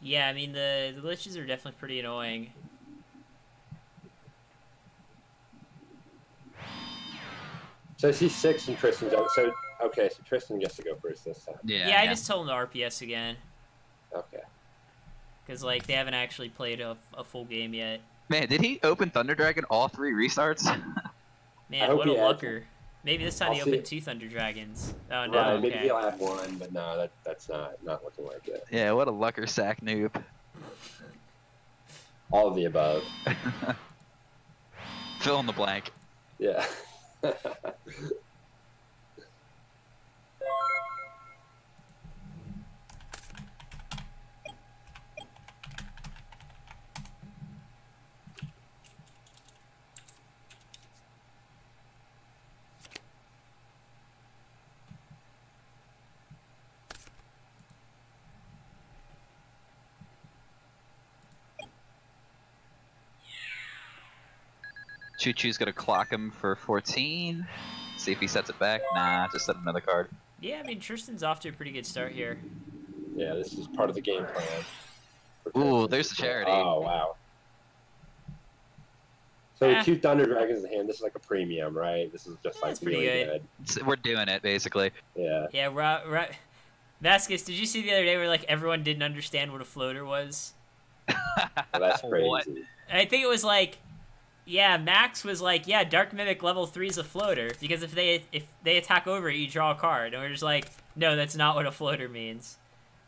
Yeah, I mean, the glitches are definitely pretty annoying. So I see 6 and Tristan's out. So, okay, so Tristan gets to go first this time. Yeah, I just told him to RPS again. Okay. Because, like, they haven't actually played a full game yet. Man, did he open Thunder Dragon all 3 restarts? Man, what a lucker. Maybe this time he opened 2 Thunder Dragons. Oh, no, right, okay. maybe he'll have 1, but no, that's not looking like it. Yeah, what a lucker sack noob. All of the above. Fill in the blank. Yeah. Choo Choo's gonna clock him for 14. See if he sets it back. Nah, just set another card. Yeah, I mean, Tristan's off to a pretty good start here. Yeah, this is part of the game plan. Ooh, there's the charity. Oh, wow. So 2 Thunder Dragons in hand, this is like a premium, right? This is just like really good. We're doing it, basically. Yeah. Yeah, right. Vasquez, did you see the other day where, like, everyone didn't understand what a floater was? Well, that's crazy. What? I think it was like, yeah, Max was like, yeah, Dark Mimic level 3 is a floater, because if they attack over it, you draw a card. And we're just like, no, that's not what a floater means.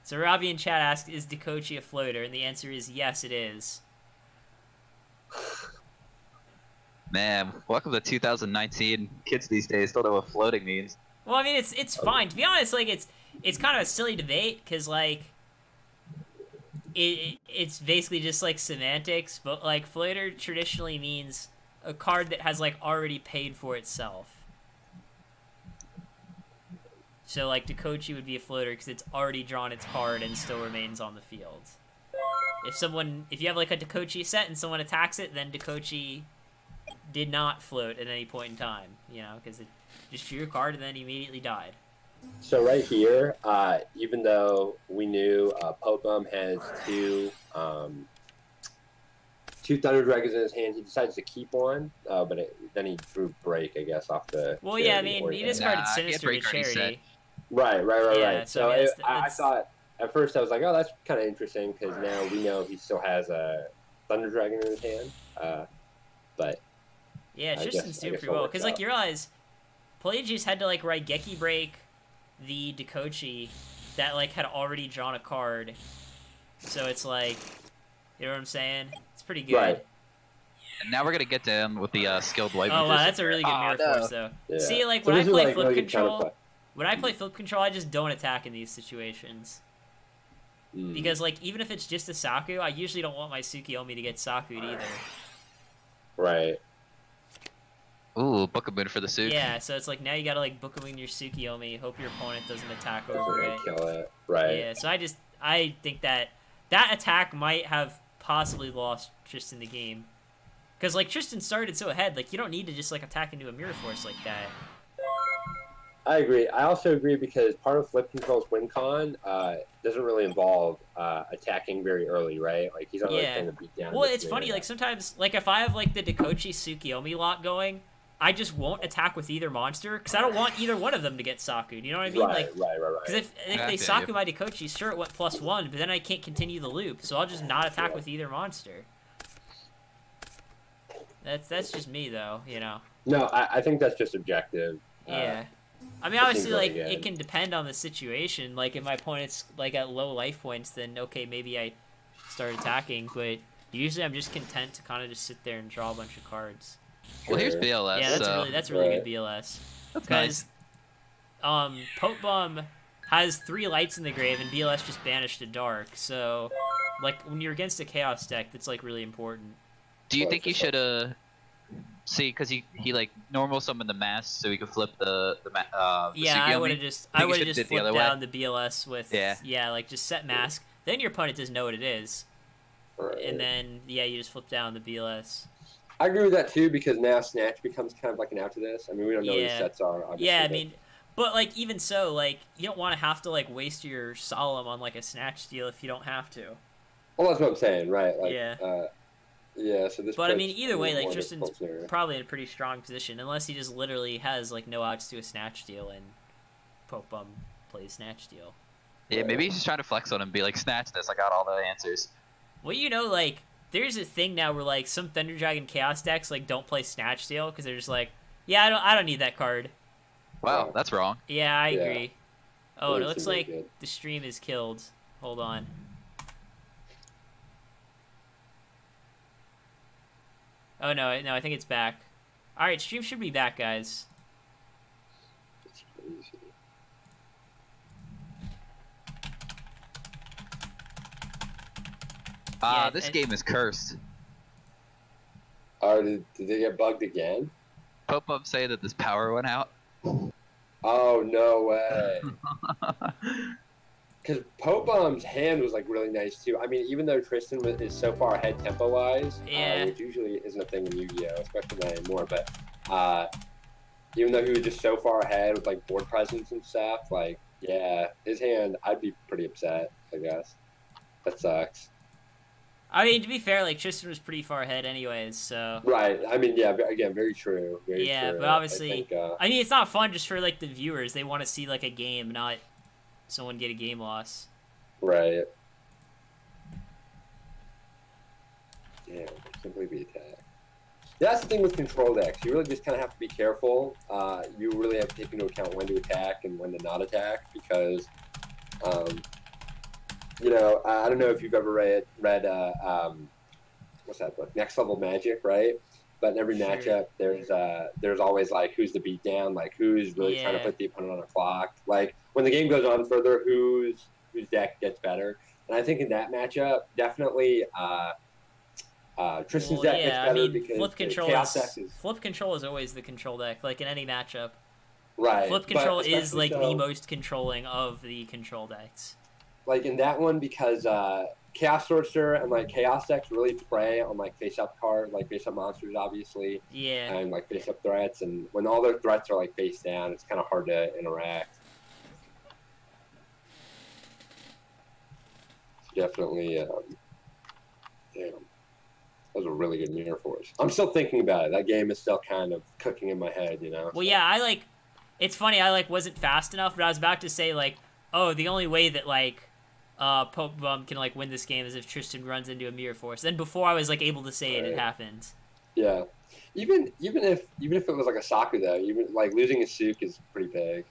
So Robbie in chat asked, is Dekochi a floater? And the answer is yes, it is. Man, welcome to 2019. Kids these days don't know what floating means. Well, I mean, it's fine. To be honest, like, it's kind of a silly debate, because, like, it's basically just, like, semantics, but, like, floater traditionally means a card that has, like, already paid for itself. So, like, Dekochi would be a floater because it's already drawn its card and still remains on the field. If you have, like, a Dekochi set and someone attacks it, then Dekochi did not float at any point in time, you know, because it just drew a card and then immediately died. So right here, even though we knew PopeBum has 2 Thunder Dragons in his hand, he decides to keep one, but then he drew Break, I guess, off the... Well, yeah, I mean, he discarded Sinister to Charity. Right. So I thought, at first I was like, oh, that's kind of interesting, because now we know he still has a Thunder Dragon in his hand, but... Yeah, Tristan's doing pretty well, because, like, you realize Pelagius had to, like, Raigeki Break the Dekochi that, like, had already drawn a card. So it's like, you know what I'm saying? It's pretty good. Right. And now we're gonna get down with the skilled wipe. Oh wow, that's a really good mirror force though. Yeah. See, like, so when I play flip control, I just don't attack in these situations. Because, like, even if it's just a Saku, I usually don't want my Tsukiyomi to get Saku'd either. Right. Ooh, Book-a-Moon for the Suki. Yeah, so it's like, now you gotta, like, Book-a-Moon your Tsukiyomi, hope your opponent doesn't attack over it. Kill it. Right. Yeah, so I think that attack might have possibly lost Tristan the game. Because, like, Tristan started so ahead, like, you don't need to just, like, attack into a mirror force like that. I agree. I also agree because part of Flip Control's win con doesn't really involve attacking very early, right? Like, he's not really trying to beat down. Well, it's funny, like, sometimes, like, if I have, like, the Dekochi Tsukiyomi lot going, I just won't attack with either monster, because I don't want either one of them to get Saku'd, you know what I mean? Right. Because if they Saku my Dekochi, sure, it went +1, but then I can't continue the loop, so I'll just not attack with either monster. That's just me, though, you know? No, I think that's just objective. Yeah. I mean, obviously, like, it can depend on the situation. Like, if my opponent's, like, at low life points, then, okay, maybe I start attacking, but usually I'm just content to kind of just sit there and draw a bunch of cards. Well, here's BLS. Yeah, that's really good BLS. That's nice. PopeBum has 3 lights in the grave, and BLS just banished a dark. So, like, when you're against a chaos deck, that's, like, really important. Do you think you should see, because he like normal summon the mass so he could flip the yeah, I would have just flipped down the BLS with like, just set mask. Then your opponent doesn't know what it is, and then you just flip down the BLS. I agree with that too, because now Snatch becomes kind of like an out to this. I mean, we don't know what the sets are, obviously. Yeah, I mean, but, like, even so, like, you don't want to have to, like, waste your Solemn on, like, a Snatch steal if you don't have to. Well, that's what I'm saying, right? Like, Yeah. Yeah, so this. But I mean, either way, like Tristan's probably in a pretty strong position, unless he just literally has like no odds to a snatch steal, and PopeBum plays snatch steal. Yeah, maybe he's just trying to flex on him, be like, snatch this, I got all the answers. Well, you know, like there's a thing now where like some Thunder Dragon Chaos decks like don't play snatch steal because they're just like, yeah, I don't need that card. Wow, that's wrong. Yeah, I agree. Oh, and it looks like the stream is killed. Hold on. Oh no, I think it's back. All right, stream should be back, guys. That's crazy. This game is cursed. Oh, did they get bugged again? PopeBum say that this power went out. Oh, no way. Because PopeBum's hand was like really nice too. I mean, even though Tristan is so far ahead tempo-wise, which usually isn't a thing in Yu-Gi-Oh, especially not anymore, but even though he was just so far ahead with like board presence and stuff, like, yeah, his hand, I'd be pretty upset, I guess. That sucks. I mean, to be fair, like Tristan was pretty far ahead anyways, so. Right. I mean, yeah. Again, very true. Very true. But obviously, I mean, it's not fun just for like the viewers. They want to see like a game, not someone get a game loss. Right. Yeah, simply be attacked. That's the thing with control decks. You really just kind of have to be careful. You really have to take into account when to attack and when to not attack because. You know, I don't know if you've ever read what's that book? Next Level Magic, right? But in every matchup, there's always like who's the beatdown, like who's really trying to put the opponent on a clock. Like when the game goes on further, whose deck gets better. And I think in that matchup, definitely Tristan's deck gets better because flip control is always the control deck, like in any matchup. Right. Flip control is like the most controlling of the control decks. Like in that one, because Chaos Sorcerer and like Chaos decks really prey on like face-up monsters, obviously. Yeah. And like face-up threats, and when all their threats are like face down, it's kind of hard to interact. Definitely, damn, that was a really good Mirror Force. I'm still thinking about it. That game is still kind of cooking in my head, you know. Well, yeah, it's funny. I wasn't fast enough, but I was about to say like, oh, the only way that like. PopeBum can like win this game is if Tristan runs into a Mirror Force. Then before I was like able to say it happened. Yeah, even if it was like a Saku though, even like losing a Suk is pretty big.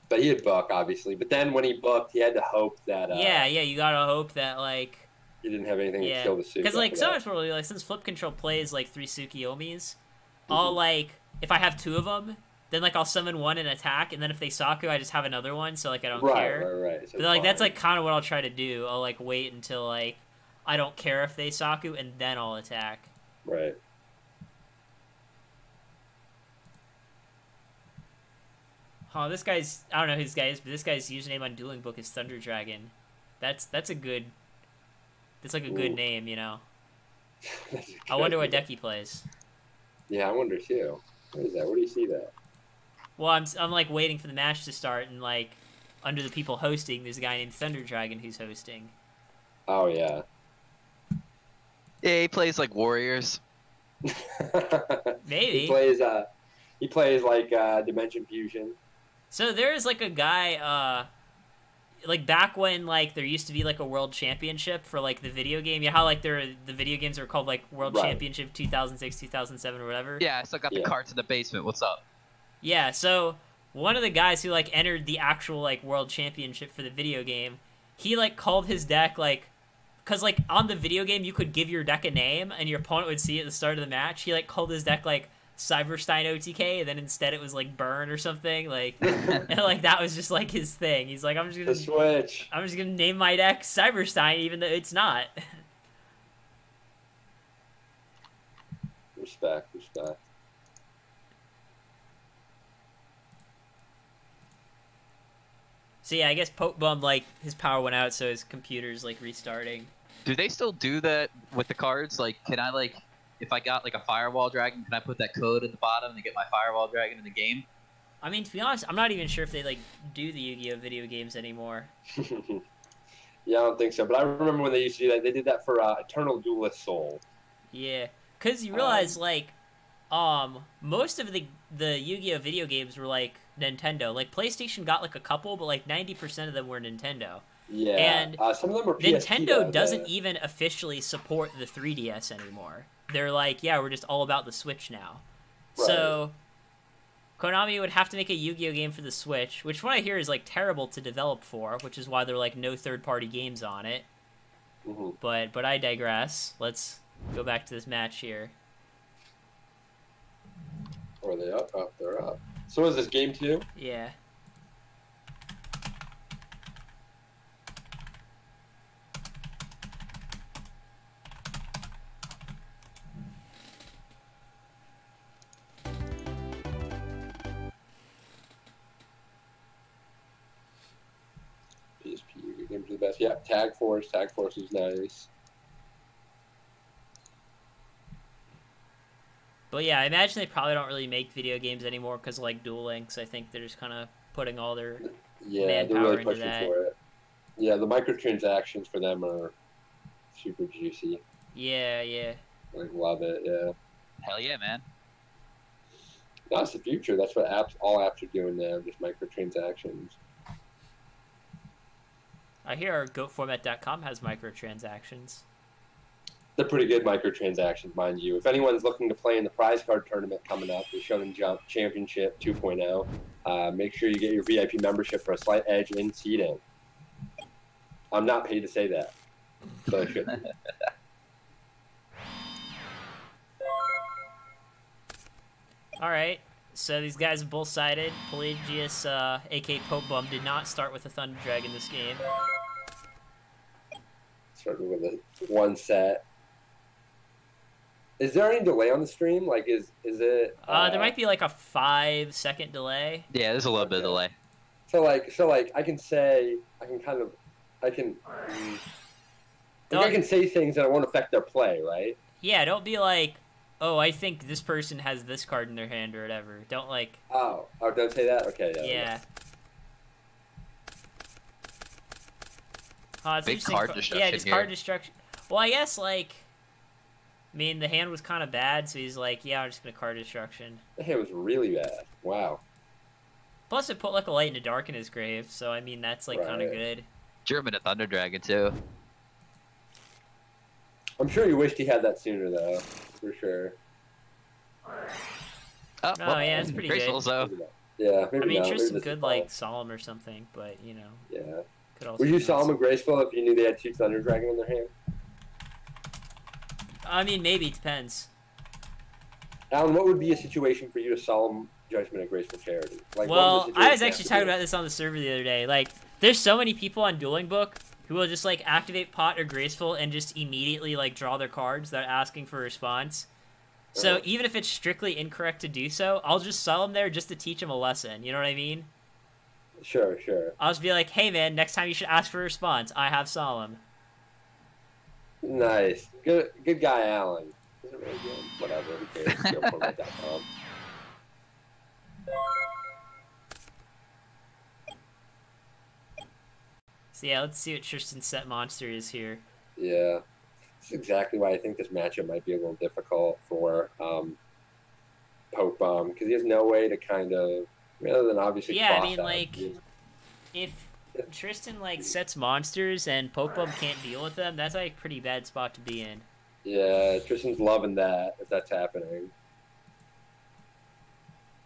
But he had Buck obviously. But then when he booked, he had to hope that. You gotta hope that like. He didn't have anything to kill the Suk. Because like sometimes probably like since Flip Control plays like 3 Tsukiomis, I'll like if I have 2 of them. Then, like, I'll summon one and attack, and then if they Saku, I just have another one, so, like, I don't care. Right. So but, like, that's, like, kind of what I'll try to do. I'll, like, wait until, like, I don't care if they Saku, and then I'll attack. Right. Oh, this guy's... I don't know who this guy is, but this guy's username on Dueling Book is Thunder Dragon. That's a good... That's, like, a good name, you know? I wonder what deck he plays. Yeah, I wonder, too. What is that? Where do you see that? Well, I'm like waiting for the match to start, and like under the people hosting, there's a guy named Thunder Dragon who's hosting. Oh yeah. Yeah, he plays like Warriors. Maybe he plays like Dimension Fusion. So there's like a guy, like back when like there used to be like a World Championship for like the video game. Yeah, how like the video games are called like World Championship 2006, 2007, or whatever. Yeah, I still got the carts in the basement. What's up? Yeah, so one of the guys who like entered the actual like World Championship for the video game, he like called his deck like, cause like on the video game you could give your deck a name and your opponent would see it at the start of the match. He like called his deck like Cyberstein OTK, and then instead it was like Burn or something, like and like that was just like his thing. He's like, I'm just gonna name my deck Cyberstein even though it's not. Respect. So yeah, I guess PopeBum, like, his power went out, so his computer's, like, restarting. Do they still do that with the cards? Like, can I, like, if I got, like, a Firewall Dragon, can I put that code at the bottom to get my Firewall Dragon in the game? I mean, to be honest, I'm not even sure if they, like, do the Yu-Gi-Oh! Video games anymore. Yeah, I don't think so. But I remember when they used to do that. They did that for Eternal Duelist Soul. Yeah, because you realize, like, most of the Yu-Gi-Oh! Video games were, like, Nintendo. Like, PlayStation got, like, a couple, but, like, 90% of them were Nintendo. Yeah. And some of them were PSP, Nintendo doesn't even officially support the 3DS anymore. They're like, yeah, we're just all about the Switch now. Right. So, Konami would have to make a Yu-Gi-Oh! Game for the Switch, which what I hear is, like, terrible to develop for, which is why there are, like, no third-party games on it. Mm-hmm. But I digress. Let's go back to this match here. Are they up? Oh, they're up. So is this game 2? Yeah. PSP games are the best. Yeah, Tag Force. Tag Force is nice. But yeah, I imagine they probably don't really make video games anymore because of, like, Duel Links. I think they're just kind of putting all their they're manpower really into pushing that. for it. Yeah, the microtransactions for them are super juicy. Yeah, yeah. Like, love it, yeah. Hell yeah, man. That's the future. That's what all apps are doing now, just microtransactions. I hear GoatFormat.com has microtransactions. They're pretty good microtransactions, mind you. If anyone's looking to play in the prize card tournament coming up, the Shonen Jump Championship 2.0, make sure you get your VIP membership for a slight edge in seeding. I'm not paid to say that, so I shouldn't. Alright, so these guys are both sided. Pelagius, aka PopeBum, did not start with a Thunder Dragon this game. Starting with a one set. Is there any delay on the stream? Like, is it? There might be like a 5-second delay. Yeah, there's a little bit of delay. So like, I can say, I can say things that won't affect their play, right? Yeah, don't be like, oh, I think this person has this card in their hand or whatever. Don't like. Oh, don't say that. Okay, yeah. Yeah. Oh, it's big card destruction. Yeah, just card destruction. Well, I guess like. I mean, the hand was kind of bad, so he's like, yeah, I'm just going to card destruction. The hand was really bad. Wow. Plus, it put, like, a light in the dark in his grave, so, I mean, that's, like, kind of good. German a Thunder Dragon, too. I'm sure he wished he had that sooner, though. For sure. Oh, well, yeah, it's pretty good. So. Yeah, I mean, Tristan could, like, solemn or something, but, you know. Yeah. Could also Would you solemn and graceful if you knew they had 2 Thunder Dragon in their hand? I mean, maybe. It depends. Alan, what would be a situation for you to solemn Judgment and Graceful Charity? Like, well, I was actually talking about this on the server the other day. Like, there's so many people on Dueling Book who will just, like, activate Pot or Graceful and just immediately, like, draw their cards without asking for a response. So even if it's strictly incorrect to do so, I'll just sell them there just to teach them a lesson. You know what I mean? Sure, sure. I'll just be like, hey, man, next time you should ask for a response. I have Solemn. Nice. Good guy, Alan. Is it really good? Whatever. Who cares? GoFormat.com. So yeah, let's see what Tristan's set monster is here. Yeah. That's exactly why I think this matchup might be a little difficult for PopeBum, because he has no way to kind of, rather than obviously. Yeah, I mean, like, if Tristan, like, sets monsters and PopeBum can't deal with them, that's, like, a pretty bad spot to be in. Yeah, Tristan's loving that, if that's happening.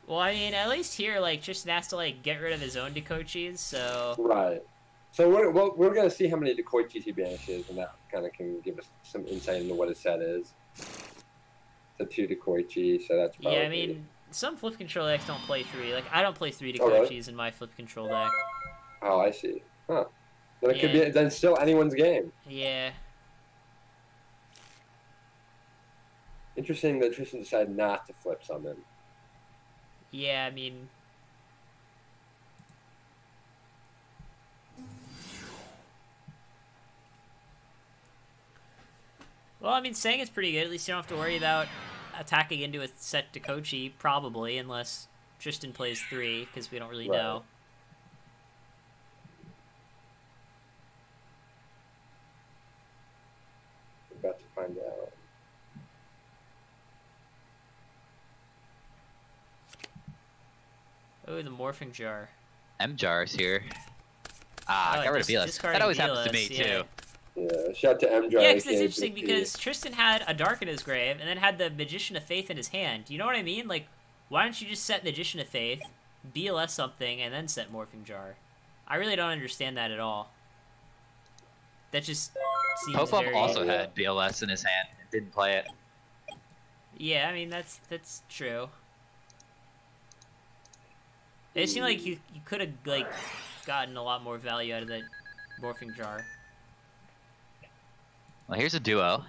Well, I mean, at least here, like, Tristan has to, like, get rid of his own Dekoichis, so. Right. So we're going to see how many Dekoichis he banishes, and that kind of can give us some insight into what his set is. So 2 Dekoichi, so that's probably... Yeah, I mean, some flip control decks don't play 3. Like, I don't play 3 Dekoichis in my flip control deck. Oh, I see. Huh. Then it could be, then still anyone's game. Yeah. Interesting that Tristan decided not to flip summon. Yeah, I mean... Well, I mean, saying it's pretty good. At least you don't have to worry about attacking into a set Dekoichi, probably, unless Tristan plays 3, because we don't really know. find out. Oh, the morphing jar. M-Jar's here. Ah, Oh, got rid of BLS. That always happens to me, too. Yeah, shout out to M-Jar. Yeah, because it's interesting because Tristan had a Dark in his grave and then had the Magician of Faith in his hand. You know what I mean? Like, why don't you just set Magician of Faith, BLS something, and then set Morphing Jar? I really don't understand that at all. That just seems PopeBum very... also had BLS in his hand and didn't play it. Yeah, I mean, that's true. It seemed like you could have, like, gotten a lot more value out of that Morphing Jar. Well, here's a duo.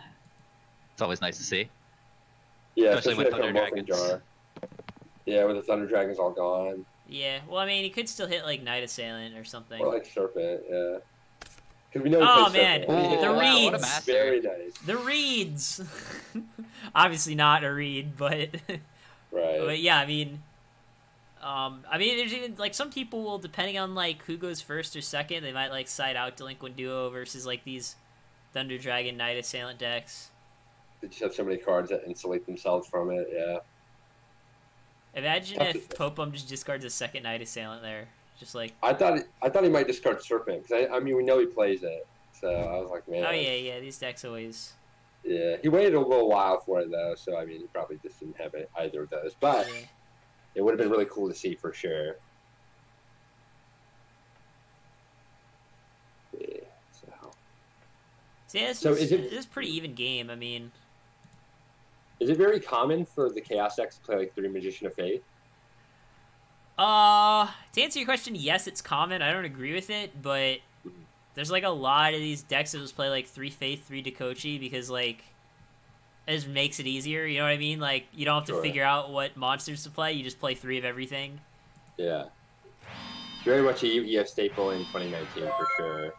It's always nice to see. Yeah, especially with Thunder Dragons. Jar. Yeah, with the Thunder Dragons all gone. Yeah, well, I mean, he could still hit, like, Night Assailant or something. Or, like, Serpent, yeah. Because we know he plays man, Serpent. the wow, reeds! what a master. Very nice. The reeds! Obviously not a reed, but... Right. But yeah, I mean, there's even, like, some people will, depending on, like, who goes first or second, they might, like, side out Delinquent Duo versus, like, these Thunder Dragon Night Assailant decks. They just have so many cards that insulate themselves from it, yeah. Imagine if PopeBum just discards a second Night Assailant there. Just like... I thought he might discard Serpent, because I mean, we know he plays it. So I was like, man. Oh, yeah, these decks always... Yeah, he waited a little while for it, though, so I mean, he probably just didn't have either of those. But yeah. It would have been really cool to see for sure. Yeah, So yeah, this is a pretty even game. I mean, is it very common for the Chaos decks to play like 3 Magician of Faith? To answer your question, yes, it's common. I don't agree with it, but there's like a lot of these decks that just play like 3 Faith, 3 Dakochi because like it just makes it easier. You know what I mean? Like you don't have to figure out what monsters to play. You just play 3 of everything. Yeah, very much a Yu-Gi-Oh staple in 2019 for sure.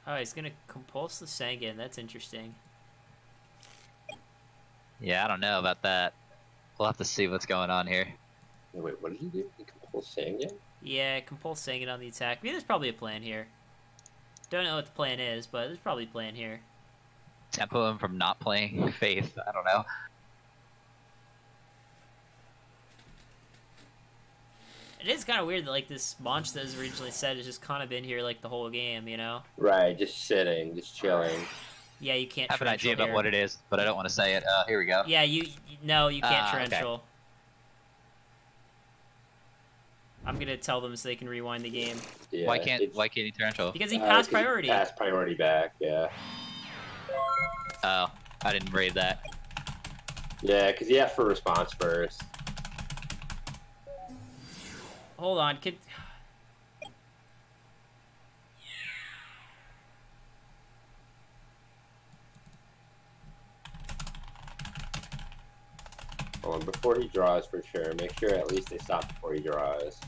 Oh, he's gonna compulse the Sangan. That's interesting. Yeah, I don't know about that. We'll have to see what's going on here. Wait, what did he do? He compulse Sangan? Yeah, compulse Sangan on the attack. I mean, there's probably a plan here. Don't know what the plan is, but there's probably a plan here. Tempo him from not playing Faith. I don't know. It is kind of weird that like this launch that was originally set has just kind of been here like the whole game, you know? Right, just sitting, just chilling. Yeah, you can't. I have an idea about what it is, but I don't want to say it. Here we go. Yeah, no, you can't torrential. Okay. I'm gonna tell them so they can rewind the game. Yeah, why can't he torrential? Because he passed priority. He passed priority back, yeah. Oh, I didn't read that. Yeah, because he asked for a response first. Hold on, Hold on, before he draws for sure, make sure at least they stop before he draws.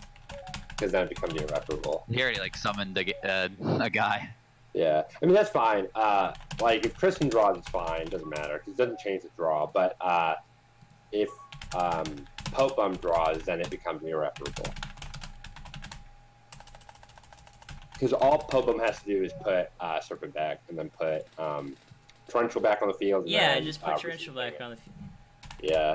Because then it becomes irreparable. He already like summoned a guy. Yeah, I mean that's fine. Like if Tristan draws, it's fine. Doesn't matter because it doesn't change the draw. But if PopeBum draws, then it becomes irreparable. Because all PopeBum has to do is put Serpent back and then put Torrential back on the field. And yeah, then, just put Torrential back on the field. Yeah.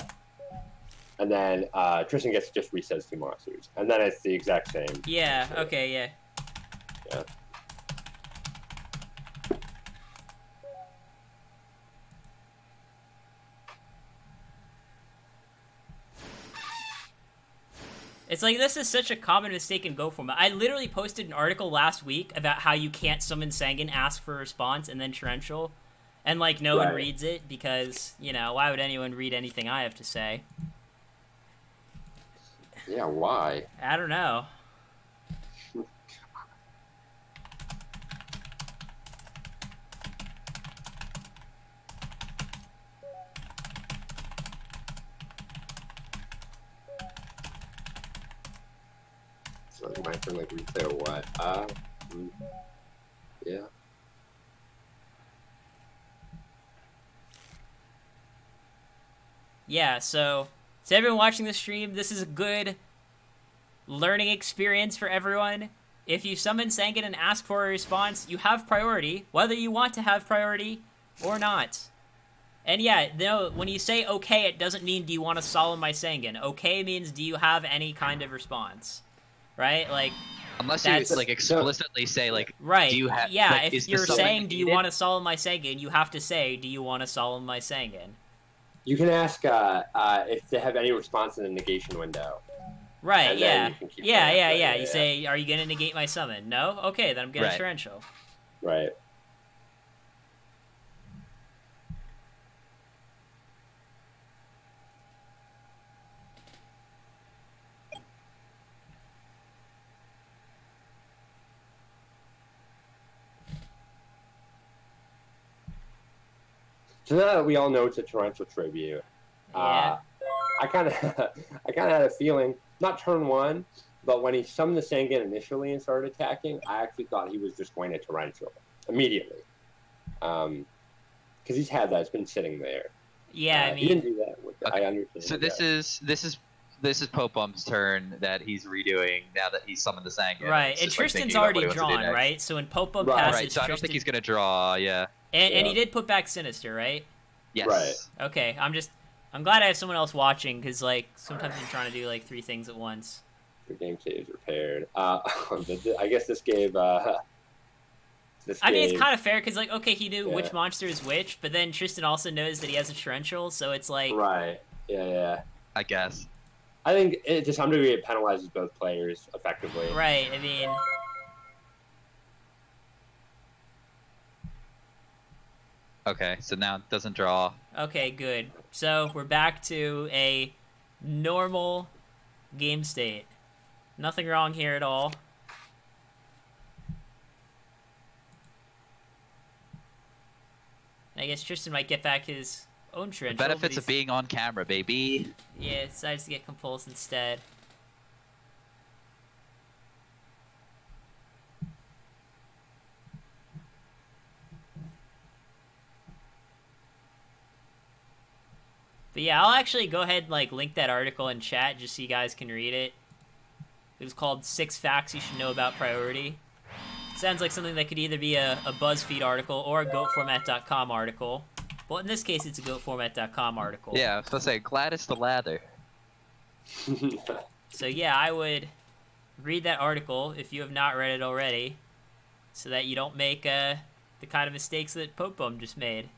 And then Tristan gets just resets 2 monsters. And then it's the exact same. Yeah, okay, yeah. Yeah. It's like, this is such a common mistake in Go format. I literally posted an article last week about how you can't summon Sangan, ask for a response, and then Torrential. And, like, no one reads it because, you know, why would anyone read anything I have to say? Yeah, why? I don't know. my turn, like, replay or what? Yeah. Yeah, so to everyone watching the stream, this is a good learning experience for everyone. If you summon Sangan and ask for a response, you have priority, whether you want to have priority or not. And yeah, no, when you say okay, it doesn't mean do you want to solemn my Sangan. Okay means do you have any kind of response, right? Like, unless you like explicitly say like, right? Do you have? Yeah, like, if you're saying do you want to solemn my Sangan, you have to say do you want to solemn my Sangan. You can ask if they have any response in the negation window. Right, yeah. Yeah. You say, are you going to negate my summon? No? Okay, then I'm getting torrential. Right. So now that we all know it's a torrential tribute, I kind of had a feeling, not turn one, but when he summoned the Sangan initially and started attacking, I actually thought he was just going to torrential immediately, because he's had that; it's been sitting there. Yeah, I mean, he didn't do that. I understand. So this is PopeBum's turn that he's redoing now that he's summoned the Sangan. Right, and Tristan's already drawn, right? So when PopeBum passes, right. So I don't think he's gonna draw. Yeah. And he did put back Sinister, right? Yes. Right. Okay, I'm glad I have someone else watching, because, like, sometimes I'm trying to do, like, 3 things at once. The game save is repaired. I guess this gave, I mean, it's kind of fair, because, like, okay, he knew which monster is which, but then Tristan also knows that he has a torrential, so it's like... Right. Yeah. I guess. I think, to some degree, it penalizes both players effectively. Right, I mean... Okay, so now it doesn't draw. Okay, good. So we're back to a normal game state. Nothing wrong here at all. I guess Tristan might get back his own torrential. The benefits of being on camera, baby. Yeah, decides to get Compulse instead. But yeah, I'll actually go ahead and like link that article in chat just so you guys can read it. It was called 6 Facts You Should Know About Priority. Sounds like something that could either be a BuzzFeed article or a GoatFormat.com article. Well, in this case, it's a GoatFormat.com article. Yeah, I was gonna say, glad it's the lather. So yeah, I would read that article if you have not read it already, so that you don't make the kind of mistakes that PopeBum just made.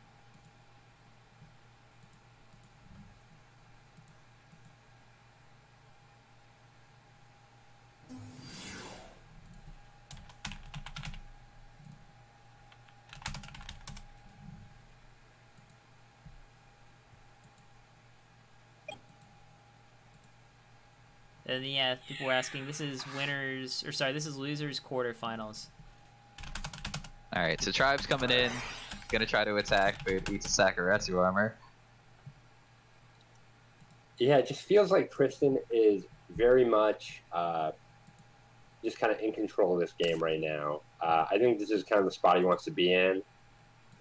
And yeah, people were asking, this is losers quarterfinals. Alright, so Tribe's coming in, gonna try to attack, but it eats a Sakaretsu armor. Yeah, it just feels like Tristan is very much just kind of in control of this game right now. I think this is kind of the spot he wants to be in,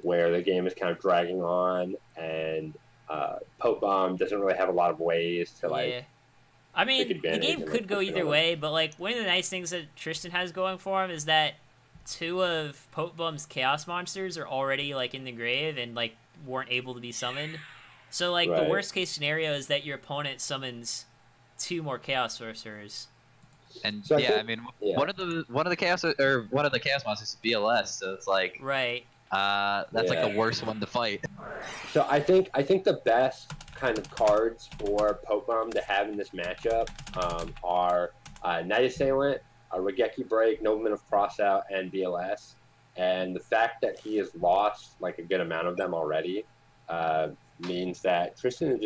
where the game is kind of dragging on, and PopeBum doesn't really have a lot of ways to, like... Yeah. I mean, the game could go either way, but like one of the nice things that Tristan has going for him is that 2 of PopeBum's Chaos Monsters are already like in the grave and like weren't able to be summoned. So like the worst case scenario is that your opponent summons 2 more Chaos Sorcerers. And so one of the Chaos Monsters is BLS, so it's like that's like a worse one to fight. So I think the best kind of cards for PopeBum to have in this matchup are Night Assailant, Regeki Break, Nobleman of Crossout, and BLS. And the fact that he has lost like a good amount of them already means that Tristan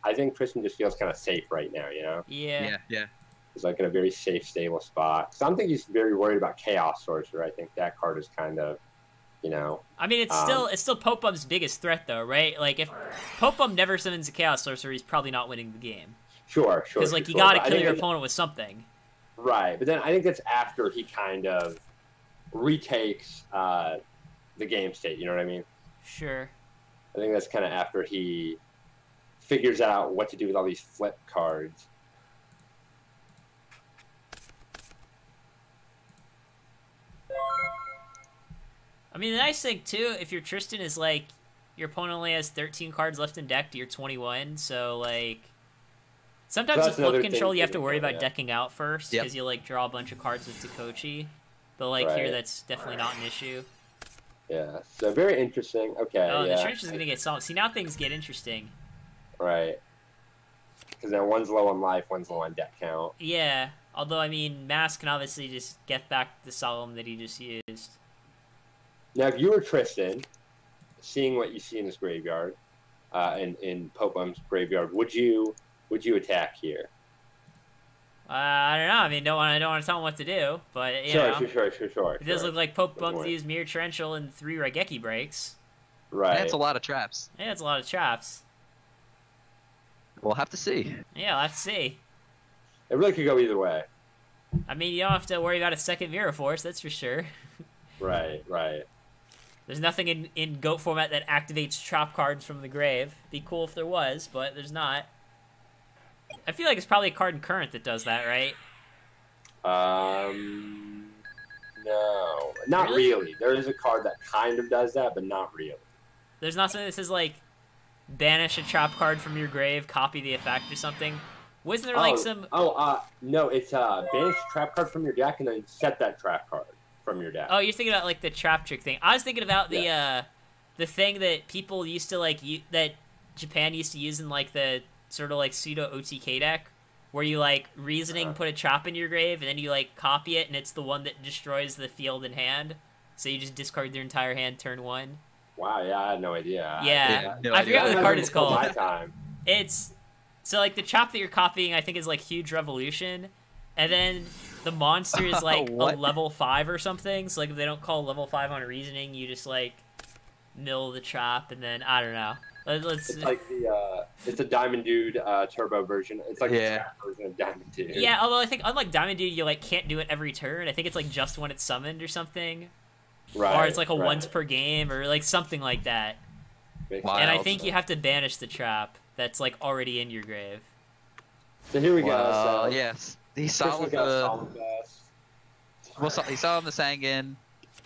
I think Tristan just feels kind of safe right now, you know? Yeah. He's like in a very safe, stable spot. So I don't think he's very worried about Chaos Sorcerer. I think that card is kind of, you know. I mean, it's still PopeBum's biggest threat, though, right? Like, if PopeBum never summons a Chaos Sorcerer, he's probably not winning the game. Sure. Because, like, you gotta kill your opponent with something. Right, but then I think that's after he kind of retakes the game state, you know what I mean? Sure. I think that's kind of after he figures out what to do with all these flip cards. I mean, the nice thing, too, if you're Tristan, is, like, your opponent only has 13 cards left in deck to your 21, so, like... Sometimes with flip control, you have to worry about decking out first, because you like draw a bunch of cards with Takochi. But like here, that's definitely not an issue. Yeah, so very interesting. Okay. Oh, the trench is gonna get solved. See, now things get interesting. Right. Because now one's low on life, one's low on deck count. Yeah, although I mean, Mask can obviously just get back the Solemn that he just used. Now, if you were Tristan, seeing what you see in this graveyard, in PopeBum's graveyard, would you attack here? I don't know. I mean, I don't want to tell him what to do, but you know. Sure. It does look like PopeBum used Mirror Torrential and 3 Raigeki breaks. Right. That's a lot of traps. Yeah, it's a lot of traps. We'll have to see. Yeah, we'll have to see. It really could go either way. I mean, you don't have to worry about a second Mirror Force, that's for sure. Right. There's nothing in GOAT format that activates trap cards from the grave. Be cool if there was, but there's not. I feel like it's probably a card in Current that does that, right? No. Not really. There is a card that kind of does that, but not really. There's not something that says, like, banish a trap card from your grave, copy the effect or something? Wasn't there, like, some... no, it's, banish a trap card from your deck and then set that trap card from your deck. Oh, you're thinking about, like, the trap trick thing. I was thinking about the thing that people used to, like, that Japan used to use in, like, the... sort of like pseudo OTK deck, where you like reasoning put a trap in your grave and then you like copy it and it's the one that destroys the field in hand. So you just discard their entire hand turn 1. Wow, yeah, I had no idea. Yeah, I forgot what the card is called. It's so like the trap that you're copying, I think, is like Huge Revolution, and then the monster is like a level 5 or something. So like if they don't call level 5 on reasoning, you just like mill the trap, and then I don't know. It's like it's a Diamond Dude turbo version. It's like the trap version of Diamond Dude. Yeah, although I think unlike Diamond Dude, you like can't do it every turn. I think it's like just when it's summoned or something. Right. Or it's like a once per game or like something like that. Wild. And I think you have to banish the trap that's like already in your grave. So here we go. So yes, he saw the. He saw the Sangan.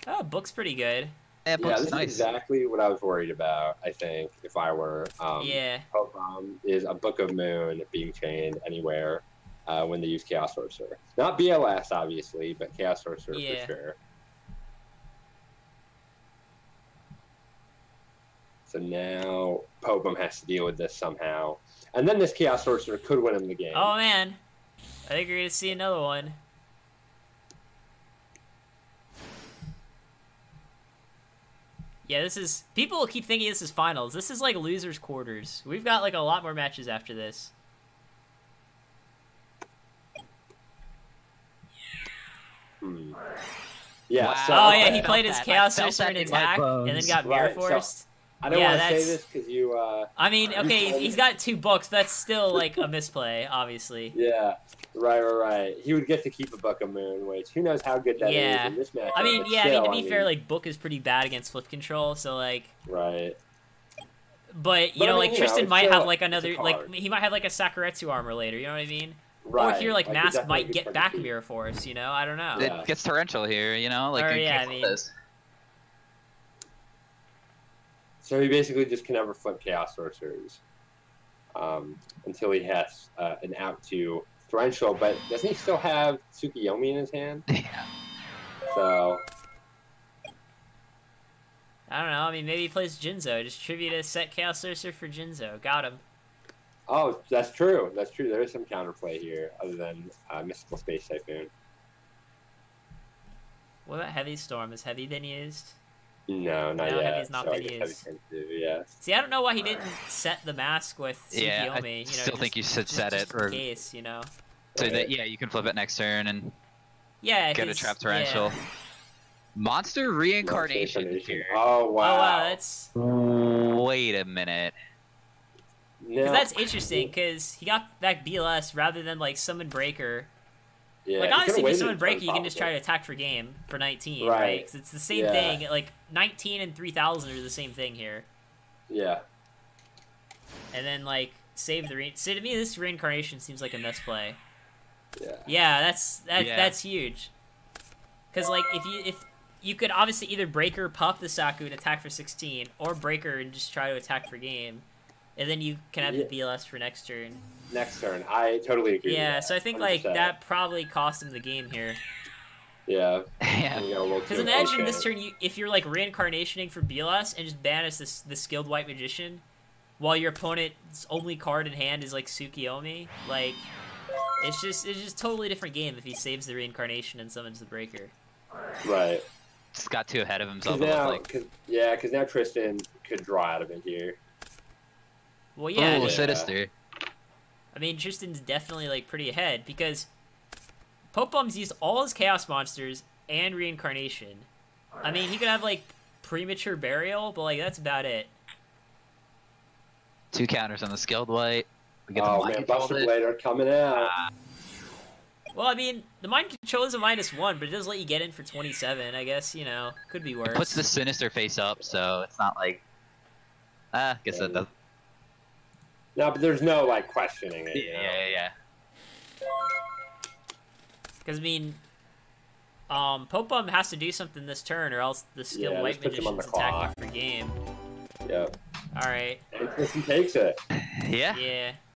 Oh, book's pretty good. Yeah, this is nice. exactly what I was worried about, I think, if I were. PopeBum is a Book of Moon being chained anywhere when they use Chaos Sorcerer. Not BLS, obviously, but Chaos Sorcerer for sure. So now PopeBum has to deal with this somehow. And then this Chaos Sorcerer could win him the game. Oh, man. I think we're going to see another one. Yeah, this is... People keep thinking this is finals. This is like losers' quarters. We've got like a lot more matches after this. Yeah. Wow. So, he played his Chaos Sorcerer in attack and then got Mirror Forced. So I don't want to say this because you... I mean, okay, he's got 2 books. That's still like a misplay, obviously. Yeah. Right. He would get to keep a Book of Moon, which who knows how good that is in this match. I mean, to be fair, like, Book is pretty bad against flip control, so, like... Right. But, you know, like, Tristan might have, like, another... Like, he might have, like, a Sakuretsu armor later, you know what I mean? Right. Or here, like, Mask might get back Mirror Force, you know? I don't know. It gets Torrential here, you know? Like, I mean... So he basically just can never flip Chaos Sorcerers until he has an out to Torrential, but doesn't he still have Tsukiyomi in his hand? Yeah. So... I don't know, I mean, maybe he plays Jinzo. Just tribute a set Chaos Sorcerer for Jinzo. Got him. Oh, that's true. There is some counterplay here, other than Mystical Space Typhoon. What about Heavy Storm? Has Heavy been used? No, not yet. Heavy's not been used. See, I don't know why he didn't set the Mask with Tsukiyomi. I still think you should set it. In case, you know. So that, you can flip it next turn and get a Trap Torrential. Yeah. Monster Reincarnation here. Oh, wow. Oh, wow, that's... Wait a minute. Because that's interesting, because he got back BLS rather than, like, Summon Breaker. Yeah, like, honestly, if you summon Breaker, you can just try to attack for game for 19, right? Because it's the same thing. Like, 19 and 3000 are the same thing here. Yeah. And then, like, save the... So, to me, this Reincarnation seems like a misplay. Yeah. Yeah, that's huge. Because, like, if you could obviously either Breaker, pop the Saku and attack for 16, or Breaker and just try to attack for game. And then you can have the BLS for next turn. Next turn. I totally agree. Yeah, with that. So I think, 100%. like, that probably cost him the game here. Yeah. Yeah. Because imagine this turn, if you're, like, Reincarnationing for BLS and just banish the Skilled White Magician, while your opponent's only card in hand is, like, Tsukiyomi. Like, it's just a totally different game if he saves the Reincarnation and summons the Breaker. Right. Just got too ahead of himself. Because now Tristan could draw out of it here. Well, yeah. Oh, Sinister. I mean, Tristan's definitely, like, pretty ahead, because PopeBum's used all his Chaos Monsters and Reincarnation. I mean, he could have, like, Premature Burial, but, like, that's about it. 2 counters on the Skilled White. We get the man, Buster Blade are coming out. Well, I mean, the Mind Control is a -1, but it does let you get in for 27, I guess, you know. Could be worse. It puts the Sinister face up, so it's not like... I guess that does... No, but there's no, like, questioning it. Yeah. Because, I mean, PopeBum has to do something this turn, or else the Skilled White Magician's attacking for game. Yep. Alright. And Tristan takes it. Yeah? Yeah.